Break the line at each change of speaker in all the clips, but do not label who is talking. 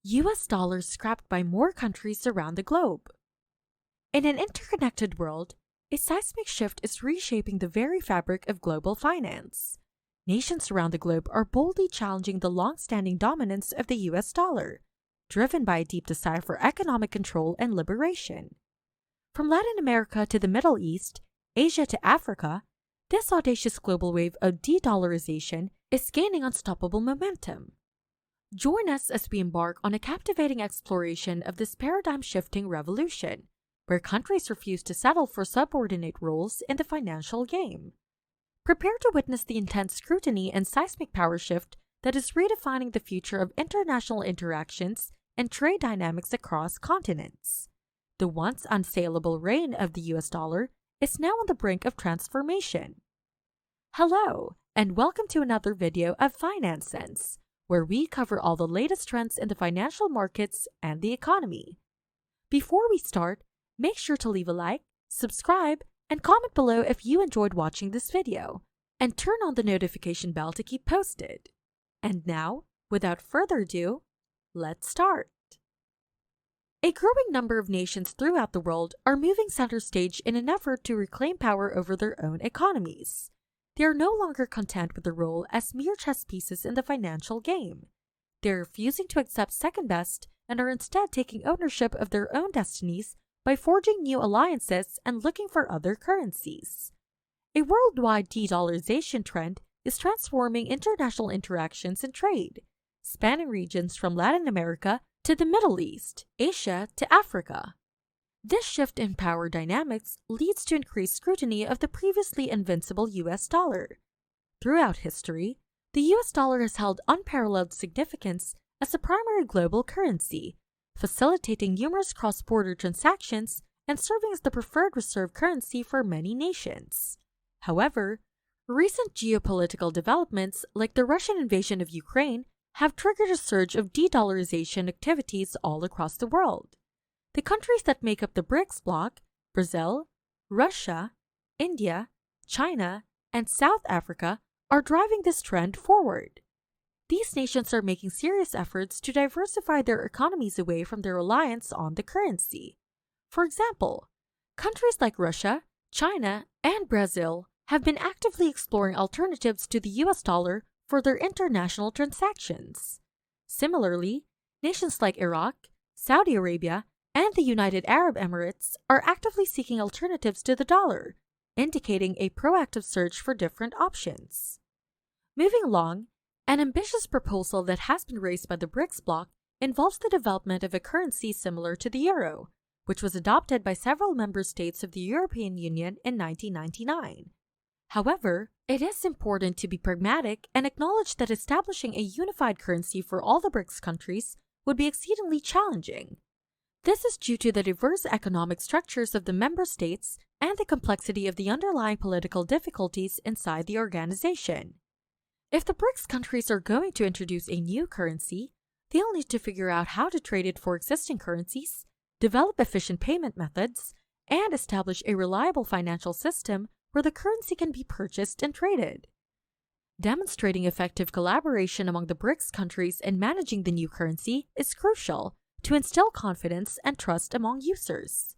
US dollars scrapped by more countries around the globe. In an interconnected world, a seismic shift is reshaping the very fabric of global finance. Nations around the globe are boldly challenging the long-standing dominance of the US dollar, driven by a deep desire for economic control and liberation. From Latin America to the Middle East, Asia to Africa, this audacious global wave of de-dollarization is gaining unstoppable momentum. Join us as we embark on a captivating exploration of this paradigm-shifting revolution, where countries refuse to settle for subordinate roles in the financial game. Prepare to witness the intense scrutiny and seismic power shift that is redefining the future of international interactions and trade dynamics across continents. The once unsaleable reign of the US dollar is now on the brink of transformation. Hello, and welcome to another video of Finance Sense, where we cover all the latest trends in the financial markets and the economy. Before we start, make sure to leave a like, subscribe, and comment below if you enjoyed watching this video, and turn on the notification bell to keep posted. And now, without further ado, let's start. A growing number of nations throughout the world are moving center stage in an effort to reclaim power over their own economies. They are no longer content with their role as mere chess pieces in the financial game. They are refusing to accept second best and are instead taking ownership of their own destinies by forging new alliances and looking for other currencies. A worldwide de-dollarization trend is transforming international interactions and trade, spanning regions from Latin America to the Middle East, Asia to Africa. This shift in power dynamics leads to increased scrutiny of the previously invincible US dollar. Throughout history, the US dollar has held unparalleled significance as the primary global currency, facilitating numerous cross-border transactions and serving as the preferred reserve currency for many nations. However, recent geopolitical developments like the Russian invasion of Ukraine have triggered a surge of de-dollarization activities all across the world. The countries that make up the BRICS bloc, Brazil, Russia, India, China, and South Africa, are driving this trend forward. These nations are making serious efforts to diversify their economies away from their reliance on the currency. For example, countries like Russia, China, and Brazil have been actively exploring alternatives to the US dollar for their international transactions. Similarly, nations like Iraq, Saudi Arabia, and the United Arab Emirates are actively seeking alternatives to the dollar, indicating a proactive search for different options. Moving along, an ambitious proposal that has been raised by the BRICS bloc involves the development of a currency similar to the euro, which was adopted by several member states of the European Union in 1999. However, it is important to be pragmatic and acknowledge that establishing a unified currency for all the BRICS countries would be exceedingly challenging. This is due to the diverse economic structures of the member states and the complexity of the underlying political difficulties inside the organization. If the BRICS countries are going to introduce a new currency, they'll need to figure out how to trade it for existing currencies, develop efficient payment methods, and establish a reliable financial system where the currency can be purchased and traded. Demonstrating effective collaboration among the BRICS countries in managing the new currency is crucial to instill confidence and trust among users.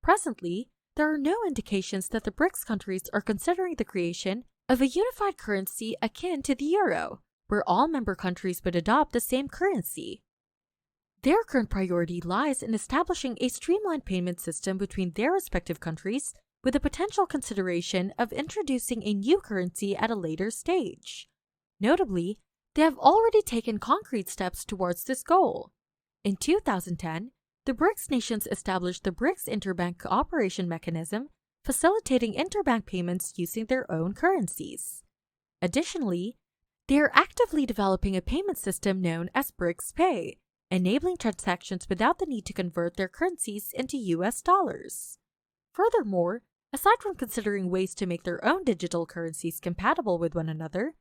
Presently, there are no indications that the BRICS countries are considering the creation of a unified currency akin to the euro, where all member countries would adopt the same currency. Their current priority lies in establishing a streamlined payment system between their respective countries, with the potential consideration of introducing a new currency at a later stage. Notably, they have already taken concrete steps towards this goal. In 2010, the BRICS nations established the BRICS Interbank Cooperation Mechanism, facilitating interbank payments using their own currencies. Additionally, they are actively developing a payment system known as BRICS Pay, enabling transactions without the need to convert their currencies into US dollars. Furthermore, aside from considering ways to make their own digital currencies compatible with one another,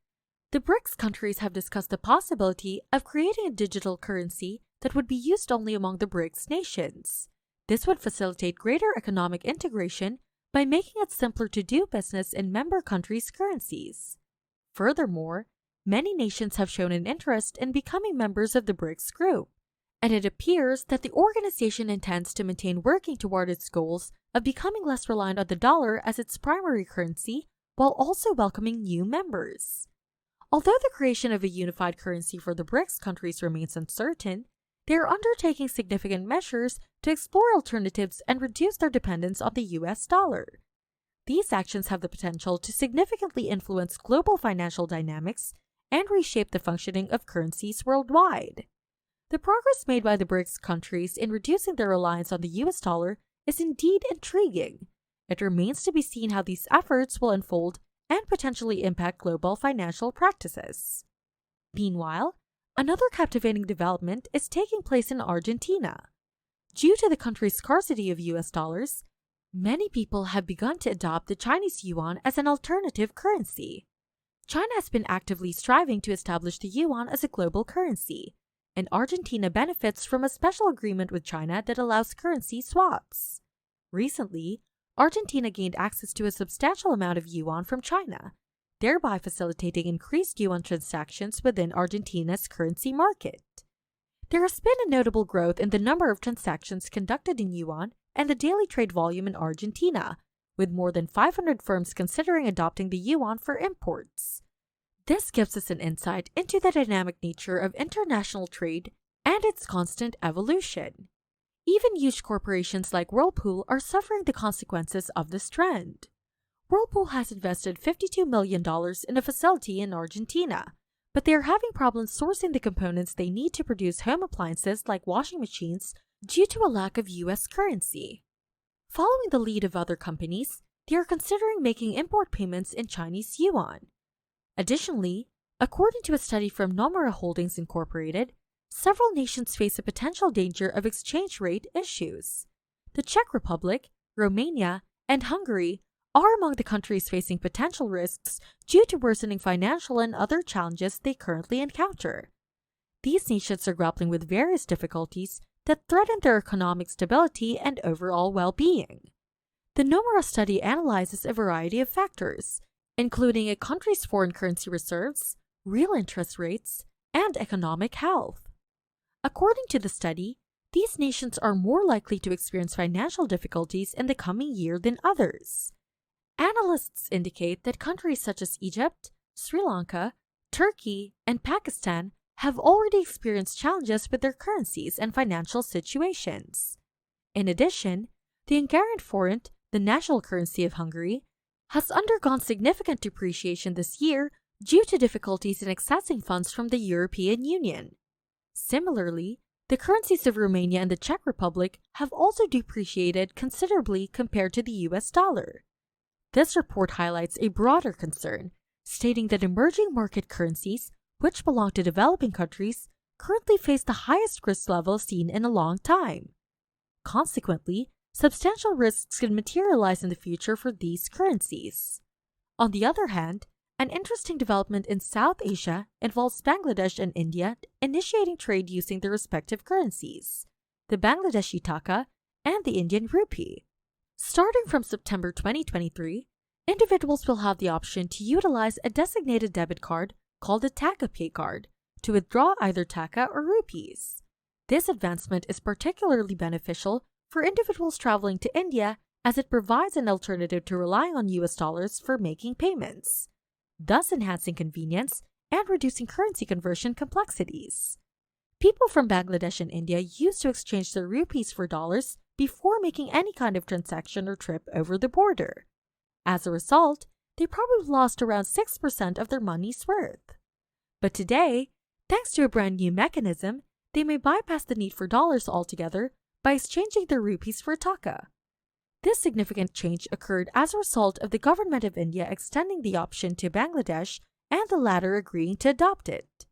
the BRICS countries have discussed the possibility of creating a digital currency that would be used only among the BRICS nations. This would facilitate greater economic integration by making it simpler to do business in member countries' currencies. Furthermore, many nations have shown an interest in becoming members of the BRICS group, and it appears that the organization intends to maintain working toward its goals of becoming less reliant on the dollar as its primary currency while also welcoming new members. Although the creation of a unified currency for the BRICS countries remains uncertain, they are undertaking significant measures to explore alternatives and reduce their dependence on the US dollar. These actions have the potential to significantly influence global financial dynamics and reshape the functioning of currencies worldwide. The progress made by the BRICS countries in reducing their reliance on the US dollar is indeed intriguing. It remains to be seen how these efforts will unfold and potentially impact global financial practices. Meanwhile, another captivating development is taking place in Argentina. Due to the country's scarcity of US dollars, many people have begun to adopt the Chinese yuan as an alternative currency. China has been actively striving to establish the yuan as a global currency, and Argentina benefits from a special agreement with China that allows currency swaps. Recently, Argentina gained access to a substantial amount of yuan from China, thereby facilitating increased yuan transactions within Argentina's currency market. There has been a notable growth in the number of transactions conducted in yuan and the daily trade volume in Argentina, with more than 500 firms considering adopting the yuan for imports. This gives us an insight into the dynamic nature of international trade and its constant evolution. Even huge corporations like Whirlpool are suffering the consequences of this trend. Whirlpool has invested $52 million in a facility in Argentina, but they are having problems sourcing the components they need to produce home appliances like washing machines due to a lack of US currency. Following the lead of other companies, they are considering making import payments in Chinese yuan. Additionally, according to a study from Nomura Holdings Incorporated, several nations face a potential danger of exchange rate issues. The Czech Republic, Romania, and Hungary are among the countries facing potential risks due to worsening financial and other challenges they currently encounter. These nations are grappling with various difficulties that threaten their economic stability and overall well-being. The Nomura study analyzes a variety of factors, including a country's foreign currency reserves, real interest rates, and economic health. According to the study, these nations are more likely to experience financial difficulties in the coming year than others. Analysts indicate that countries such as Egypt, Sri Lanka, Turkey, and Pakistan have already experienced challenges with their currencies and financial situations. In addition, the Hungarian forint, the national currency of Hungary, has undergone significant depreciation this year due to difficulties in accessing funds from the European Union. Similarly, the currencies of Romania and the Czech Republic have also depreciated considerably compared to the US dollar. This report highlights a broader concern, stating that emerging market currencies, which belong to developing countries, currently face the highest risk level seen in a long time. Consequently, substantial risks can materialize in the future for these currencies. On the other hand, an interesting development in South Asia involves Bangladesh and India initiating trade using their respective currencies, the Bangladeshi taka and the Indian rupee. Starting from September 2023, individuals will have the option to utilize a designated debit card called a Taka Pay card to withdraw either taka or rupees. This advancement is particularly beneficial for individuals traveling to India as it provides an alternative to relying on US dollars for making payments, thus enhancing convenience and reducing currency conversion complexities. People from Bangladesh and India used to exchange their rupees for dollars before making any kind of transaction or trip over the border. As a result, they probably lost around 6% of their money's worth. But today, thanks to a brand new mechanism, they may bypass the need for dollars altogether by exchanging their rupees for taka. This significant change occurred as a result of the government of India extending the option to Bangladesh and the latter agreeing to adopt it.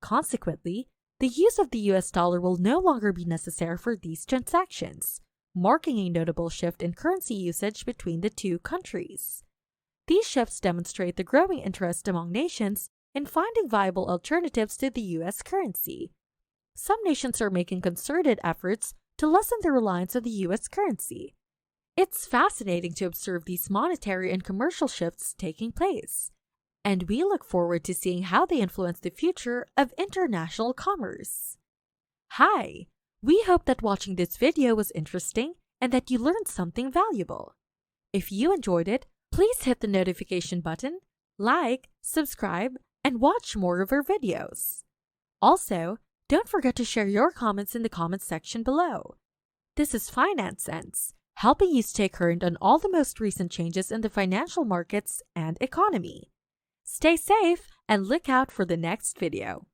Consequently, the use of the US dollar will no longer be necessary for these transactions, marking a notable shift in currency usage between the two countries. These shifts demonstrate the growing interest among nations in finding viable alternatives to the US currency. Some nations are making concerted efforts to lessen their reliance on the US currency. It's fascinating to observe these monetary and commercial shifts taking place, and we look forward to seeing how they influence the future of international commerce. Hi! We hope that watching this video was interesting and that you learned something valuable. If you enjoyed it, please hit the notification button, like, subscribe, and watch more of our videos. Also, don't forget to share your comments in the comments section below. This is Finance Sense, helping you stay current on all the most recent changes in the financial markets and economy. Stay safe and look out for the next video.